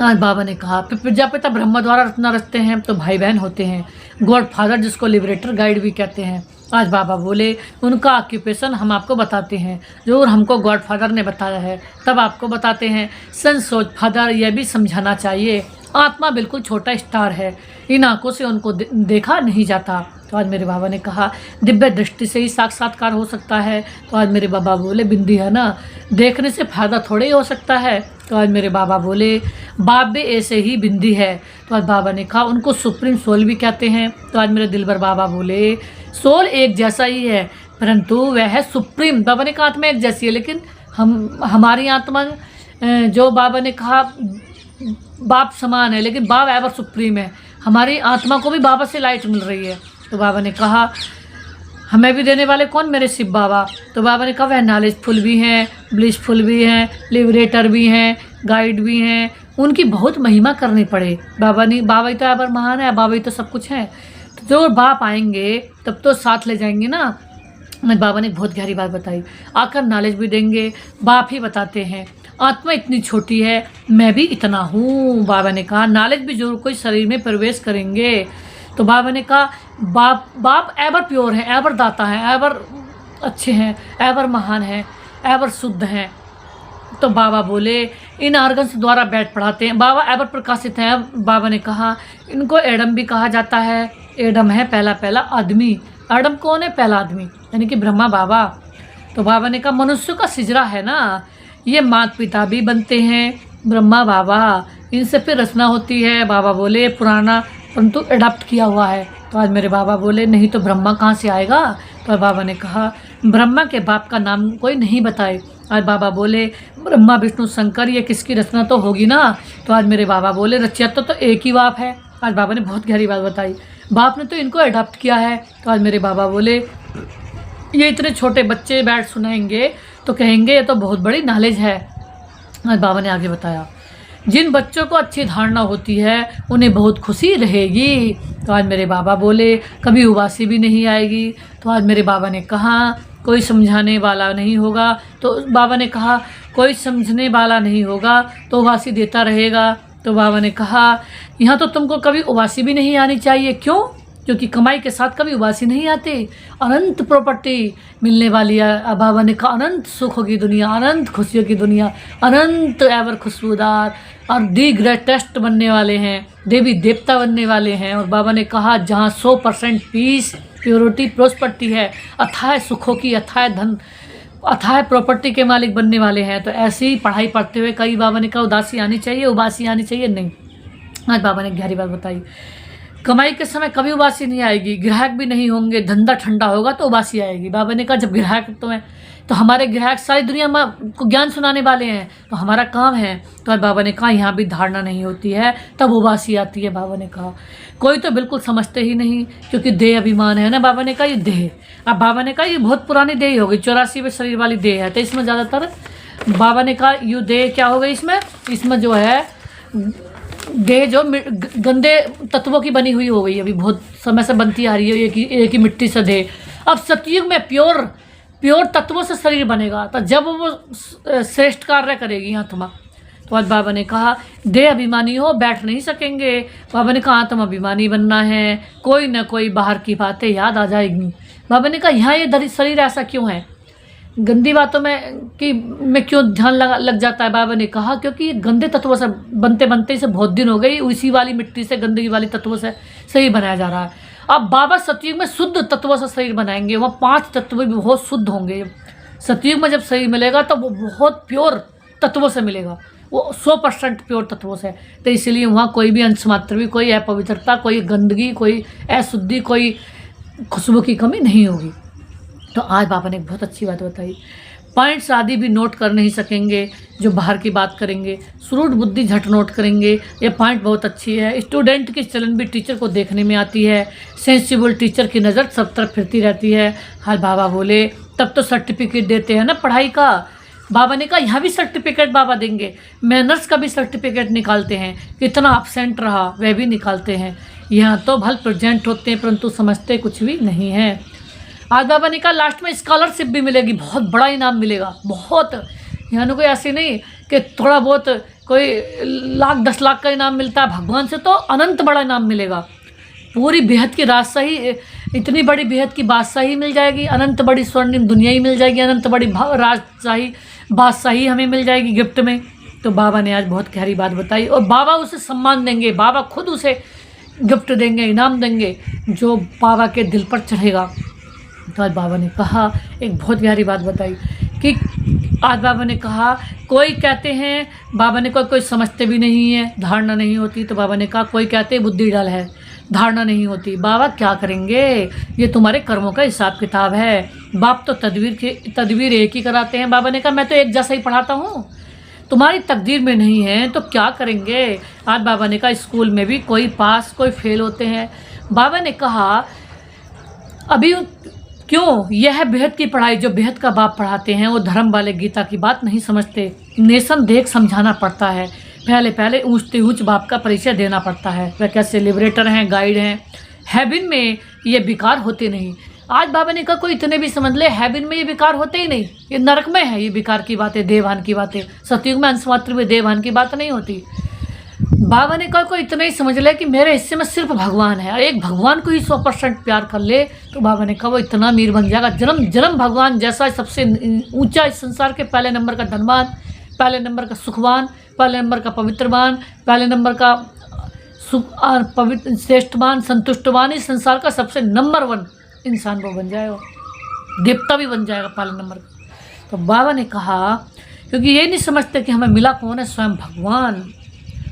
आज बाबा ने कहा प्रजापिता ब्रह्मा द्वारा रचना रचते हैं तो भाई बहन होते हैं, गॉड फादर जिसको लिबरेटर गाइड भी कहते हैं। आज बाबा बोले उनका ऑक्यूपेशन हम आपको बताते हैं, जो हमको गॉड फादर ने बताया है तब आपको बताते हैं। सन सोच फादर यह भी समझाना चाहिए आत्मा बिल्कुल छोटा स्टार है, इन आंखों से उनको देखा नहीं जाता। तो आज मेरे बाबा ने कहा दिव्य दृष्टि से ही साक्षात्कार हो सकता है। तो आज मेरे बाबा बोले बिंदी है ना, देखने से फायदा थोड़े ही हो सकता है। तो आज मेरे बाबा बोले बाप भी ऐसे ही बिंदी है। तो आज बाबा ने कहा उनको सुप्रीम सोल भी कहते हैं। तो आज मेरे दिलबर बाबा बोले सोल एक जैसा ही है परंतु वह है सुप्रीम। बाबा ने कहा आत्मा एक जैसी है लेकिन हमारी आत्मा जो बाबा ने कहा बाप समान है लेकिन बाप एवर सुप्रीम है, हमारी आत्मा को भी बाबा से लाइट मिल रही है। तो बाबा ने कहा हमें भी देने वाले कौन, मेरे शिव बाबा। तो बाबा ने कहा वह नॉलेजफुल भी हैं, ब्लिसफुल भी हैं, लिबरेटर भी हैं, गाइड भी हैं, उनकी बहुत महिमा करनी पड़े। बाबा ही तो एवर महान है, बाबा ही तो सब कुछ है। तो जो बाप आएंगे तब तो साथ ले जाएंगे ना। बाबा ने बहुत गहरी बात बताई, आकर नॉलेज भी देंगे। बाप ही बताते हैं आत्मा इतनी छोटी है, मैं भी इतना हूँ। बाबा ने कहा नॉलेज भी जरूर कोई शरीर में प्रवेश करेंगे। तो बाबा ने कहा बाप एवर प्योर है, एवर दाता है, एवर अच्छे हैं, एवर महान है, एवर शुद्ध हैं। तो बाबा बोले इन आर्गन्स द्वारा बैठ पढ़ाते हैं, बाबा एवर प्रकाशित हैं। बाबा ने कहा इनको एडम भी कहा जाता है, एडम है पहला आदमी। एडम कौन है, पहला आदमी यानी कि ब्रह्मा बाबा। तो बाबा ने कहा मनुष्य का सिजरा है ना, ये माता पिता भी बनते हैं ब्रह्मा बाबा, इनसे फिर रचना होती है। बाबा बोले पुराना परंतु अडॉप्ट किया हुआ है। तो आज मेरे बाबा बोले नहीं तो ब्रह्मा कहाँ से आएगा। तो बाबा ने कहा ब्रह्मा के बाप का नाम कोई नहीं बताए। आज बाबा बोले ब्रह्मा विष्णु शंकर ये किसकी रचना तो होगी ना। तो आज मेरे बाबा बोले रचयिता तो एक ही बाप है। आज बाबा ने बहुत गहरी बात बताई, बाप ने तो इनको अडॉप्ट किया है। तो आज मेरे बाबा बोले ये इतने छोटे बच्चे बैठ सुनाएंगे तो कहेंगे ये तो बहुत बड़ी नॉलेज है। आज बाबा ने आगे बताया जिन बच्चों को अच्छी धारणा होती है उन्हें बहुत खुशी रहेगी। तो आज मेरे बाबा बोले कभी उबासी भी नहीं आएगी। तो आज मेरे बाबा ने कहा कोई समझाने वाला नहीं होगा। तो बाबा ने कहा कोई समझने वाला नहीं होगा तो उबासी देता रहेगा। तो बाबा ने कहा यहाँ तो तुमको कभी उबासी भी नहीं आनी चाहिए। क्यों, क्योंकि कमाई के साथ कभी उबासी नहीं आती। अनंत प्रॉपर्टी मिलने वाली है। अब बाबा ने कहा अनंत सुखों की दुनिया, अनंत खुशियों की दुनिया, अनंत एवर खुशबूदार और दी ग्रेटेस्ट बनने वाले हैं, देवी देवता बनने वाले हैं। और बाबा ने कहा जहाँ 100% पीस, प्योरिटी, प्रोस्पर्टी है, अथाह सुखों की, अथाह धन, अथाह प्रॉपर्टी के मालिक बनने वाले हैं। तो ऐसी पढ़ाई पढ़ते हुए कई बाबा ने कहा उदासी आनी चाहिए, उबासी आनी चाहिए नहीं। आज बाबा ने गहरी बात बताई, कमाई के समय कभी उबासी नहीं आएगी, ग्राहक भी नहीं होंगे, धंधा ठंडा होगा तो उबासी आएगी। बाबा ने कहा जब ग्राहक तो हमारे ग्राहक सारी दुनिया को ज्ञान सुनाने वाले हैं, तो हमारा काम है। तो आज बाबा ने कहा यहाँ भी धारणा नहीं होती है तब उबासी आती है। बाबा ने कहा कोई तो बिल्कुल समझते ही नहीं, क्योंकि देह अभिमान है ना। बाबा ने कहा ये देह, अब बाबा ने कहा ये बहुत पुरानी देह हो गई, 84वें शरीर वाली देह है। तो इसमें ज़्यादातर बाबा ने कहा ये देह क्या हो गई, इसमें जो है देह जो गंदे तत्वों की बनी हुई हो गई, अभी बहुत समय से बनती आ रही है एक ही मिट्टी से देह। अब सतयुग में प्योर तत्वों से शरीर बनेगा, तो जब वो श्रेष्ठ कार्य करेगी आत्मा। तो आज बाबा ने कहा देह अभिमानी हो बैठ नहीं सकेंगे। बाबा ने कहा आत्मा अभिमानी बनना है, कोई ना कोई बाहर की बातें याद आ जाएगी। बाबा ने कहा यहाँ ये शरीर ऐसा क्यों है, गंदी बातों में क्यों ध्यान लग जाता है। बाबा ने कहा क्योंकि ये गंदे तत्वों से बनते बनते इसे बहुत दिन हो गई, उसी वाली मिट्टी से, गंदगी वाली तत्वों से शरीर बनाया जा रहा है। अब बाबा सतयुग में शुद्ध तत्वों से शरीर बनाएंगे, वहाँ 5 तत्व भी बहुत शुद्ध होंगे। सतयुग में जब शरीर मिलेगा तो वो बहुत प्योर तत्वों से मिलेगा, वो 100% प्योर तत्वों से। तो इसलिए वहाँ कोई भी अंश मात्र भी, कोई अपवित्रता, कोई गंदगी, कोई अशुद्धि, कोई खुशबू की कमी नहीं होगी। तो आज बाबा ने एक बहुत अच्छी बात बताई, पॉइंट्स आदि भी नोट कर नहीं सकेंगे जो बाहर की बात करेंगे, श्रूड बुद्धि झट नोट करेंगे। ये पॉइंट बहुत अच्छी है। स्टूडेंट की चलन भी टीचर को देखने में आती है, सेंसिबल टीचर की नज़र सब तरफ फिरती रहती है। हाल बाबा बोले तब तो सर्टिफिकेट देते हैं ना पढ़ाई का। बाबा ने कहा यहाँ भी सर्टिफिकेट बाबा देंगे, मैनर्स का भी सर्टिफिकेट निकालते हैं, कितना एब्सेंट रहा वह भी निकालते हैं। यहाँ तो भल प्रेजेंट होते हैं परंतु समझते कुछ भी नहीं है। आज बाबा ने कहा लास्ट में स्कॉलरशिप भी मिलेगी, बहुत बड़ा इनाम मिलेगा, बहुत। यहाँ कोई ऐसे नहीं कि थोड़ा बहुत कोई 1,00,000 10 लाख का इनाम मिलता है, भगवान से तो अनंत बड़ा इनाम मिलेगा। पूरी बेहद की राजशाही, इतनी बड़ी बेहद की बादशाही मिल जाएगी, अनंत बड़ी स्वर्णिम दुनिया ही मिल जाएगी, अनंत बड़ी राजशाही बादशाही हमें मिल जाएगी गिफ्ट में। तो बाबा ने आज बहुत गहरी बात बताई और बाबा उसे सम्मान देंगे, बाबा खुद उसे गिफ्ट देंगे, इनाम देंगे जो बाबा के दिल पर चढ़ेगा। तो आज बाबा ने कहा एक बहुत गहरी बात बताई कि आज बाबा ने कहा कोई कहते हैं, बाबा ने कोई समझते भी नहीं है, धारणा नहीं होती। तो बाबा ने कहा कोई कहते हैं बुद्धि डल है, धारणा नहीं होती। बाबा क्या करेंगे, ये तुम्हारे कर्मों का हिसाब किताब है। बाप तो तदबीर एक ही कराते हैं। बाबा ने कहा मैं तो एक जैसा ही पढ़ाता हूँ, तुम्हारी तकदीर में नहीं है तो क्या करेंगे। आज बाबा ने कहा स्कूल में भी कोई पास कोई फेल होते हैं। बाबा ने कहा अभी क्यों, यह बेहद की पढ़ाई जो बेहद का बाप पढ़ाते हैं वो धर्म वाले गीता की बात नहीं समझते। नेशन देख समझाना पड़ता है, पहले ऊँचते ऊँच बाप का परिचय देना पड़ता है। वह कैसे लिबरेटर हैं, गाइड हैं। हेवन में ये विकार होते नहीं। आज बाबा ने कहा कोई इतने भी समझ ले, हेवन में ये विकार होते ही नहीं, ये नरक में है ये विकार की बातें, देवहान की बातें। सतयुग में अंश मात्र में देवहान की बात नहीं होती। बाबा ने कहा कोई इतना ही समझ ले कि मेरे हिस्से में सिर्फ भगवान है और एक भगवान को ही 100% प्यार कर ले, तो बाबा ने कहा वो इतना अमीर बन जाएगा। जन्म भगवान जैसा सबसे ऊंचा इस संसार के पहले नंबर का धनवान, पहले नंबर का सुखवान, पहले नंबर का पवित्रवान, पहले नंबर का पवित्र श्रेष्ठवान, संतुष्टवान, इस संसार का सबसे नंबर 1 इंसान वो बन जाएगा, देवता भी बन जाएगा पहले नंबर का। तो बाबा ने कहा क्योंकि ये नहीं समझते कि हमें मिला कौन है, स्वयं भगवान।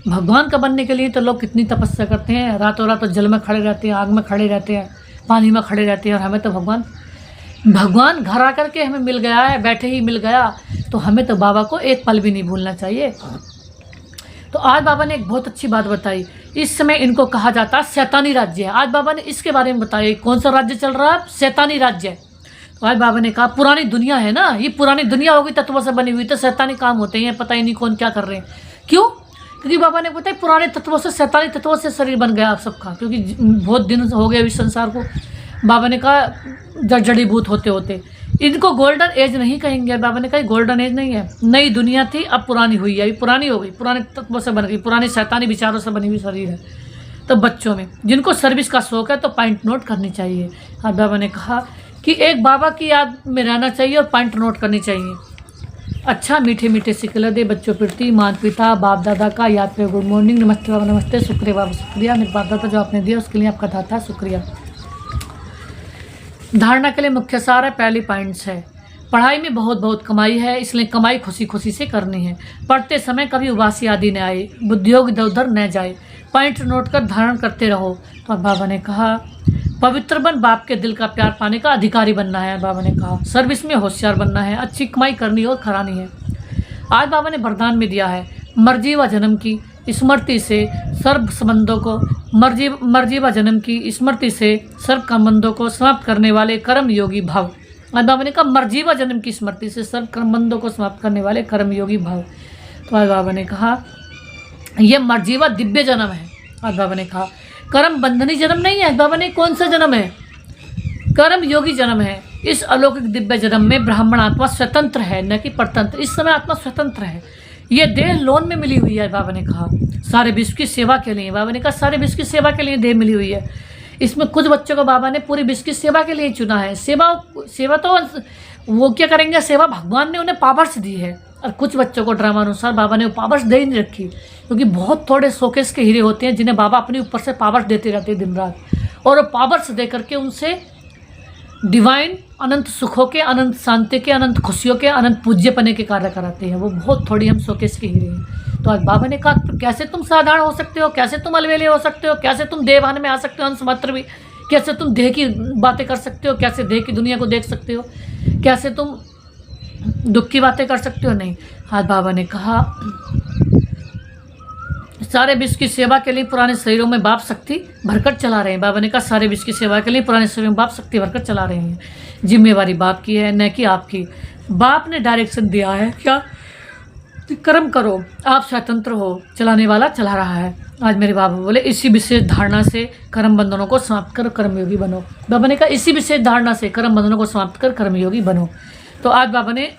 भगवान का बनने के लिए तो लोग कितनी तपस्या करते हैं, रातों रात तो जल में खड़े रहते हैं, आग में खड़े रहते हैं, पानी में खड़े रहते हैं। और हमें तो भगवान घर आकर के हमें मिल गया है, बैठे ही मिल गया। तो हमें तो बाबा को एक पल भी नहीं भूलना चाहिए। तो आज बाबा ने एक बहुत अच्छी बात बताई, इस समय इनको कहा जाता है शैतानी राज्य है। आज बाबा ने इसके बारे में बताया कौन सा राज्य चल रहा है, शैतानी राज्य। तो आज बाबा ने कहा पुरानी दुनिया है ना, ये पुरानी दुनिया होगी तत्वों से बनी हुई, तो शैतानी काम होते हैं, पता ही नहीं कौन क्या कर रहे हैं। क्यों, क्योंकि बाबा ने बताया पुराने तत्वों से, शैतानी तत्वों से शरीर बन गया आप सबका, क्योंकि बहुत दिन हो गए इस संसार को। बाबा ने कहा जड़ीभूत होते होते। इनको गोल्डन एज नहीं कहेंगे, बाबा ने कहा गोल्डन एज नहीं है, नई दुनिया थी अब पुरानी हुई है, अभी पुरानी हो गई, पुराने तत्वों से बन गई, पुराने शैतानी विचारों से बनी हुई शरीर है। तो बच्चों में जिनको सर्विस का शौक़ है तो पॉइंट नोट करनी चाहिए। आज बाबा ने कहा कि एक बाबा की याद में रहना चाहिए और पॉइंट नोट करनी चाहिए। अच्छा, मीठे मीठे सिकला दे बच्चों प्रति माता पिता बाप दादा का याद पे गुड मॉर्निंग, नमस्ते बाबा नमस्ते, शुक्रिया बाबा शुक्रिया, मेरे बाप दादा जो आपने दिया उसके लिए आपका दाता शुक्रिया। धारणा के लिए मुख्य सार है, पहली पॉइंट्स है पढ़ाई में बहुत बहुत कमाई है, इसलिए कमाई खुशी खुशी से करनी है। पढ़ते समय कभी उबासी आदि न आए, बुद्धियोग इधर उधर न जाए, पॉइंट नोट कर धारण करते रहो। तो बाबा ने कहा पवित्र बन, बाप के दिल का प्यार पाने का अधिकारी बनना है। बाबा ने कहा सर्विस में होशियार बनना है, अच्छी कमाई करनी और करानी है। आज बाबा ने वरदान में दिया है मर्जी व जन्म की स्मृति से सर्व संबंधों को मर्जी व जन्म की स्मृति से सर्व संबंधों को समाप्त करने वाले कर्म योगी भाव। आज बाबा ने कहा मर्जी व जन्म की स्मृति से सर्व संबंधों को समाप्त करने वाले कर्म योगी भाव। तो आज बाबा ने कहा यह मर्जी व दिव्य जन्म है। आज बाबा ने कहा कर्म बंधनी जन्म नहीं है। बाबा ने कौन सा जन्म है? कर्म योगी जन्म है। इस अलौकिक दिव्य जन्म में ब्राह्मण आत्मा स्वतंत्र है, न कि परतंत्र। इस समय आत्मा स्वतंत्र है, ये देह लोन में मिली हुई है। बाबा ने कहा सारे विश्व की सेवा के लिए। बाबा ने कहा सारे विश्व की सेवा के लिए देह मिली हुई है। इसमें कुछ बच्चों को बाबा ने पूरी विश्व की सेवा के लिए चुना है। सेवा तो वो क्या करेंगे, सेवा भगवान ने उन्हें पावर्स दी है। और कुछ बच्चों को ड्रामा अनुसार बाबा ने पावर्स दे ही नहीं रखी, क्योंकि बहुत थोड़े शोकेस के हीरे होते हैं जिन्हें बाबा अपने ऊपर से पावर्स देते रहते हैं दिन रात, और वो पावर्स दे करके उनसे डिवाइन अनंत सुखों के, अनंत शांति के, अनंत खुशियों के, अनंत पूज्यपने के कार्य कराते हैं। वो बहुत थोड़ी हम शोकेस के हीरे हैं। तो आज बाबा ने कहा कैसे तुम साधारण हो सकते हो, कैसे तुम अलवेले हो सकते हो, कैसे तुम देवान में आ सकते हो, अंश मात्र भी, कैसे तुम देह की बातें कर सकते हो, कैसे देह की दुनिया को देख सकते हो, कैसे तुम दुख की बातें कर सकते हो। नहीं, आज बाबा ने कहा सारे विश्व की सेवा के लिए पुराने शरीरों में बाप शक्ति भरकर चला रहे हैं। बाबा ने कहा सारे विश्व की सेवा के लिए पुराने शरीरों में बाप शक्ति भरकर चला रहे हैं। जिम्मेवारी बाप की है, न कि आपकी। बाप ने डायरेक्शन दिया है, क्या कर्म करो, आप स्वतंत्र हो, चलाने वाला चला रहा है। आज मेरे बाबा बोले इसी विशेष धारणा से कर्म बंधनों को समाप्त कर कर्मयोगी बनो। बाबा ने कहा इसी विशेष धारणा से कर्म बंधनों को समाप्त कर कर्मयोगी बनो। तो आज बाबा ने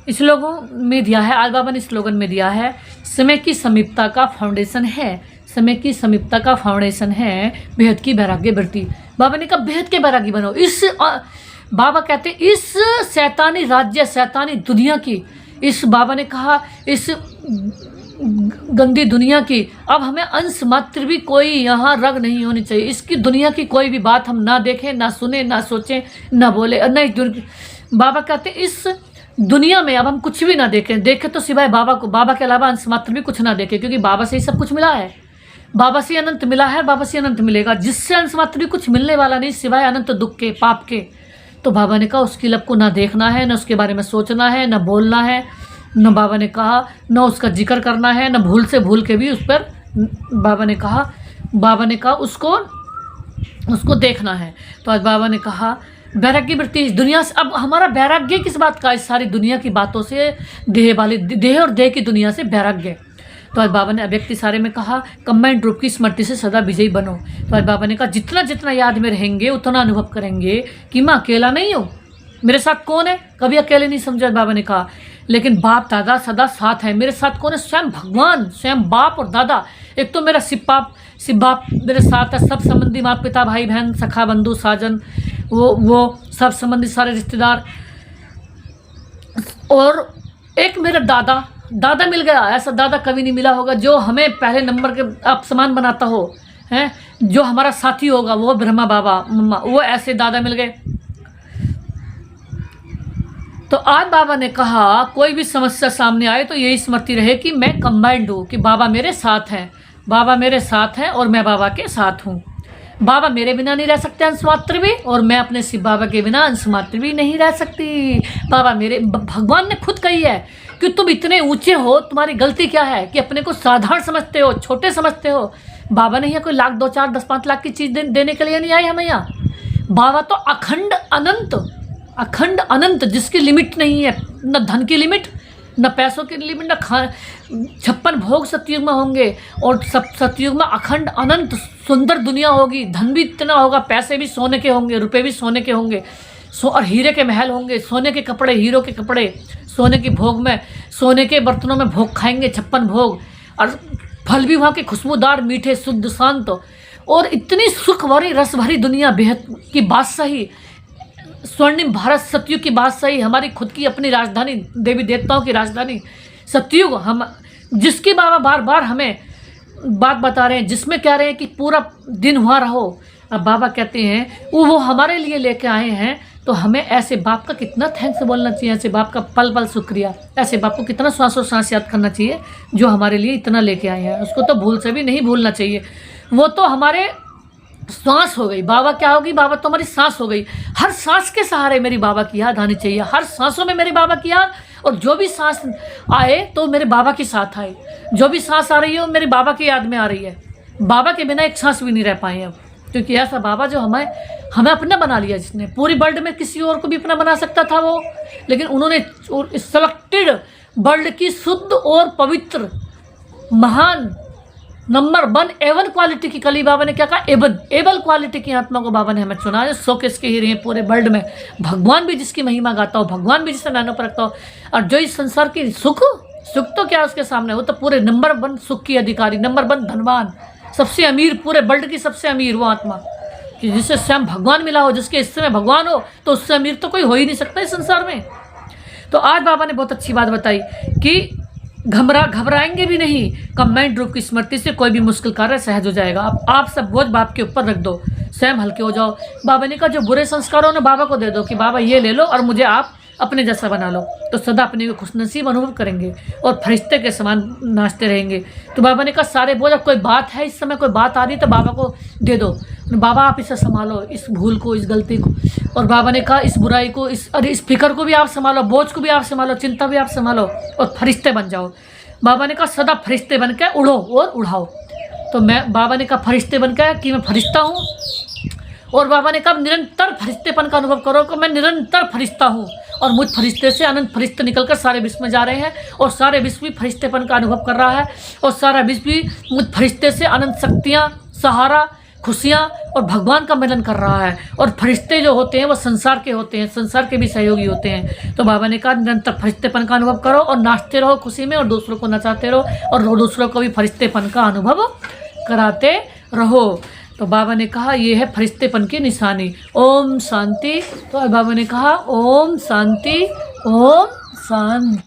स्लोगन में दिया है, आज बाबा ने स्लोगन में दिया है समय की समीपता का फाउंडेशन है, समय की समीपता का फाउंडेशन है बेहद की वैराग्य वृत्ति। बाबा ने कहा बेहद के वैरागी बनो। बाबा कहते इस शैतानी राज्य, शैतानी दुनिया की, इस बाबा ने कहा इस गंदी दुनिया की अब हमें अंश मात्र भी कोई यहाँ रग नहीं होनी चाहिए। इसकी दुनिया की कोई भी बात हम ना देखें, ना सुने, ना सोचें, ना बोले, नहीं। बाबा कहते इस दुनिया में अब हम कुछ भी ना देखें तो सिवाय बाबा को, बाबा के अलावा अंश मात्र भी कुछ ना देखें, क्योंकि बाबा से ही सब कुछ मिला है। बाबा से अनंत मिला है, बाबा से अनंत मिलेगा। जिससे अंश मात्र भी कुछ मिलने वाला नहीं सिवाय अनंत दुख के, पाप के। तो बाबा ने कहा उसकी लब को ना देखना है, ना उसके बारे में सोचना है, ना बोलना है, न बाबा ने कहा न उसका जिक्र करना है, न भूल से भूल के भी उस पर बाबा ने कहा उसको देखना है। तो आज बाबा ने कहा वैराग्य वृत्ति इस दुनिया से। अब हमारा वैराग्य किस बात का? इस सारी दुनिया की बातों से, देह और देह की दुनिया से वैराग्य। तो आज बाबा ने अव्यक्ति सारे में कहा कंबाइंड रूप की स्मृति से सदा विजयी बनो। तो आज बाबा ने कहा जितना जितना याद में रहेंगे उतना अनुभव करेंगे कि मैं अकेला नहीं हूँ, मेरे साथ कौन है। कभी अकेले नहीं समझा बाबा ने कहा, लेकिन बाप दादा सदा साथ है। मेरे साथ कौन है? स्वयं भगवान, स्वयं बाप और दादा। एक तो मेरा शिव बाप मेरे साथ है, सब संबंधी माता पिता भाई बहन सखा बंधु साजन, वो सब संबंधी सारे रिश्तेदार, और एक मेरा दादा मिल गया। ऐसा दादा कभी नहीं मिला होगा जो हमें पहले नंबर के आप समान बनाता हो, हैं, जो हमारा साथी होगा वो ब्रह्मा बाबा मम्मा, वो ऐसे दादा मिल गए। तो आज बाबा ने कहा कोई भी समस्या सामने आए तो यही स्मृति रहे कि मैं कंबाइंड हूँ, कि बाबा मेरे साथ हैं, बाबा मेरे साथ हैं और मैं बाबा के साथ हूँ। बाबा मेरे बिना नहीं रह सकते अंश मात्र भी, और मैं अपने शिव बाबा के बिना अंश मात्र भी नहीं रह सकती। बाबा मेरे, भगवान ने खुद कही है कि तुम इतने ऊंचे हो, तुम्हारी गलती क्या है कि अपने को साधारण समझते हो, छोटे समझते हो। बाबा नहीं है कोई 1 लाख 2 4 10 5 लाख की चीज़ देने के लिए नहीं आए हमें यहाँ। बाबा तो अखंड अनंत जिसकी लिमिट नहीं है, न धन की लिमिट, न पैसों की लिमिट, न 56 भोग सतयुग में होंगे, और सब सतयुग में अखंड अनंत सुंदर दुनिया होगी। धन भी इतना होगा, पैसे भी सोने के होंगे, रुपए भी सोने के होंगे, और हीरे के महल होंगे, सोने के कपड़े, हीरो के कपड़े, सोने की भोग में, सोने के बर्तनों में भोग खाएंगे, 56 भोग। और फल भी वहाँ के खुशबूदार, मीठे, शुद्ध, शांत, और इतनी सुख भरी रस भरी दुनिया, बेहद की बात सही, स्वर्णिम भारत, सतयुग की बात सही, हमारी खुद की अपनी राजधानी, देवी देवताओं की राजधानी सतयुग, हम जिसकी बाबा बार बार हमें बात बता रहे हैं, जिसमें कह रहे हैं कि पूरा दिन वहाँ रहो। अब बाबा कहते हैं वो हमारे लिए लेके आए हैं, तो हमें ऐसे बाप का कितना थैंक्स बोलना चाहिए, ऐसे बाप का पल पल शुक्रिया, ऐसे बाप को कितना श्वासों सांस याद करना चाहिए जो हमारे लिए इतना लेके आए हैं। उसको तो भूल से भी नहीं भूलना चाहिए। वो तो हमारे सांस हो गई, बाबा क्या होगी, बाबा तो हमारी सांस हो गई। हर सांस के सहारे मेरी बाबा की याद आनी चाहिए, हर सांसों में मेरे बाबा की याद, और जो भी सांस आए तो मेरे बाबा के साथ आए, जो भी सांस आ रही है वो मेरे बाबा की याद में आ रही है। बाबा के बिना एक सांस भी नहीं रह पाए अब, क्योंकि ऐसा बाबा जो हमें अपना बना लिया, जिसने पूरी वर्ल्ड में किसी और को भी अपना बना सकता था वो, लेकिन उन्होंने सेलेक्टेड वर्ल्ड की शुद्ध और पवित्र महान नंबर 1 एवन क्वालिटी की, कली बाबा ने क्या कहा, एबल क्वालिटी की आत्मा को बाबा ने हमें चुना है, शोकेस के हीरे हैं पूरे वर्ल्ड में। भगवान भी जिसकी महिमा गाता हो, भगवान भी जिसे नैनों पर रखता हो, और जो इस संसार की सुख तो क्या उसके सामने, वो तो पूरे नंबर 1 सुख की अधिकारी, नंबर 1 धनवान, सबसे अमीर, पूरे वर्ल्ड की सबसे अमीर वो आत्मा, कि जिससे स्वयं भगवान मिला हो, जिसके हिस्से में भगवान हो, तो उससे अमीर तो कोई हो ही नहीं सकता इस संसार में। तो आज बाबा ने बहुत अच्छी बात बताई कि घबराएंगे भी नहीं, कंबाइंड रूप की स्मृति से कोई भी मुश्किल कार्य सहज हो जाएगा। अब आप सब बोझ बाप के ऊपर रख दो, स्वयं हल्के हो जाओ। बाबा ने कहा जो बुरे संस्कारों ने बाबा को दे दो कि बाबा ये ले लो और मुझे आप अपने जैसा बना लो, तो सदा अपने को खुशनसीब अनुभव करेंगे और फरिश्ते के समान नाचते रहेंगे। तो बाबा ने कहा सारे बोझ, अब कोई बात है इस समय, कोई बात आ रही तो बाबा को दे दो, बाबा आप इसे संभालो, इस भूल को, इस गलती को। और बाबा ने कहा इस बुराई को, इस फिक्र को भी आप संभालो, बोझ को भी आप संभालो, चिंता भी आप संभालो, और फरिश्ते बन जाओ। बाबा ने कहा सदा फरिश्ते बन के उड़ो और उड़ाओ। तो बाबा ने कहा फरिश्ते बन के कि मैं फरिश्ता हूँ, और बाबा ने कहा निरंतर फरिश्तेपन का अनुभव करो कि मैं निरंतर फरिश्ता हूँ, और मुझ फरिश्ते से अनंत फरिश्ते निकलकर सारे विश्व में जा रहे हैं, और सारे विश्व भी फरिश्तेपन का अनुभव कर रहा है, और सारा विश्व भी मुझ फरिश्ते से अनंत शक्तियाँ, सहारा, खुशियाँ और भगवान का मिलन कर रहा है। और फरिश्ते जो होते हैं वो संसार के होते हैं, संसार के भी सहयोगी होते हैं। तो बाबा ने कहा निरंतर फरिश्तेपन का अनुभव करो और नाचते रहो खुशी में, और दूसरों को नचाते रहो, और दूसरों को भी फरिश्तेपन का अनुभव कराते रहो। तो बाबा ने कहा ये है फरिश्तेपन की निशानी। ओम शांति। तो बाबा ने कहा ओम शांति, ओम शांति।